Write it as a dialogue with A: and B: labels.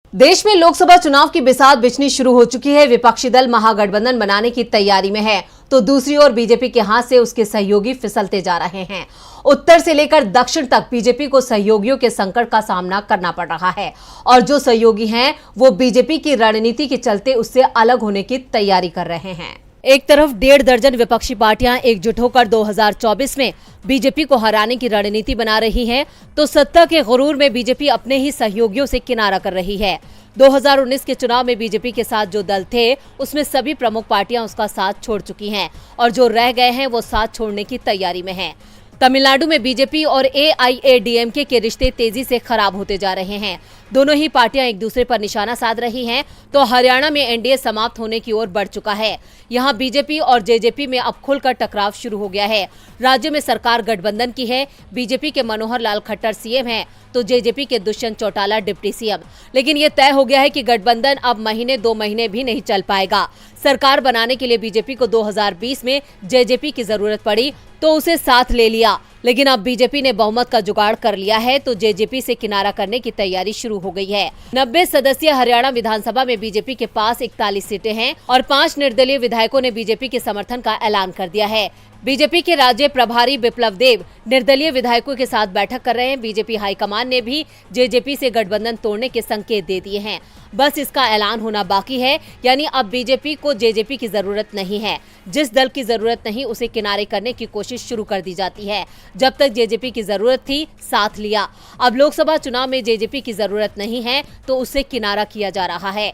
A: देश में लोकसभा चुनाव की बिसात बिछनी शुरू हो चुकी है। विपक्षी दल महागठबंधन बनाने की तैयारी में है, तो दूसरी ओर बीजेपी के हाथ से उसके सहयोगी फिसलते जा रहे हैं। उत्तर से लेकर दक्षिण तक बीजेपी को सहयोगियों के संकट का सामना करना पड़ रहा है और जो सहयोगी हैं वो बीजेपी की रणनीति के चलते उससे अलग होने की तैयारी कर रहे हैं। एक तरफ 1.5 दर्जन विपक्षी पार्टियां एकजुट होकर 2024 में बीजेपी को हराने की रणनीति बना रही हैं, तो सत्ता के गुरूर में बीजेपी अपने ही सहयोगियों से किनारा कर रही है। 2019 के चुनाव में बीजेपी के साथ जो दल थे उसमें सभी प्रमुख पार्टियां उसका साथ छोड़ चुकी हैं और जो रह गए हैं वो साथ छोड़ने की तैयारी में हैं। तमिलनाडु में बीजेपी और एआईएडीएमके के रिश्ते तेजी से खराब होते जा रहे हैं। दोनों ही पार्टियां एक दूसरे पर निशाना साध रही हैं, तो हरियाणा में एनडीए समाप्त होने की ओर बढ़ चुका है। यहां बीजेपी और जेजेपी में अब खुलकर टकराव शुरू हो गया है। राज्य में सरकार गठबंधन की है। बीजेपी के मनोहर लाल खट्टर सीएम हैं, तो जेजेपी के दुष्यंत चौटाला डिप्टी सीएम। लेकिन ये तय हो गया है कि गठबंधन अब महीने 2 महीने भी नहीं चल पाएगा। सरकार बनाने के लिए बीजेपी को 2020 में जेजेपी की जरूरत पड़ी तो उसे साथ ले लिया, लेकिन अब बीजेपी ने बहुमत का जुगाड़ कर लिया है, तो जेजेपी से किनारा करने की तैयारी शुरू हो गई है। 90 सदस्यीय हरियाणा विधानसभा में बीजेपी के पास 41 सीटें हैं और 5 निर्दलीय विधायकों ने बीजेपी के समर्थन का ऐलान कर दिया है। बीजेपी के राज्य प्रभारी बिप्लब देब निर्दलीय विधायकों के साथ बैठक कर रहे हैं। बीजेपी हाईकमान ने भी जेजेपी से गठबंधन तोड़ने के संकेत दे दिए हैं। बस इसका ऐलान होना बाकी है, यानी अब बीजेपी को जेजेपी की जरूरत नहीं है। जिस दल की जरूरत नहीं उसे किनारे करने की कोशिश शुरू कर दी जाती है। जब तक जेजेपी की जरूरत थी साथ लिया, अब लोकसभा चुनाव में जेजेपी की जरूरत नहीं है तो उससे किनारा किया जा रहा है।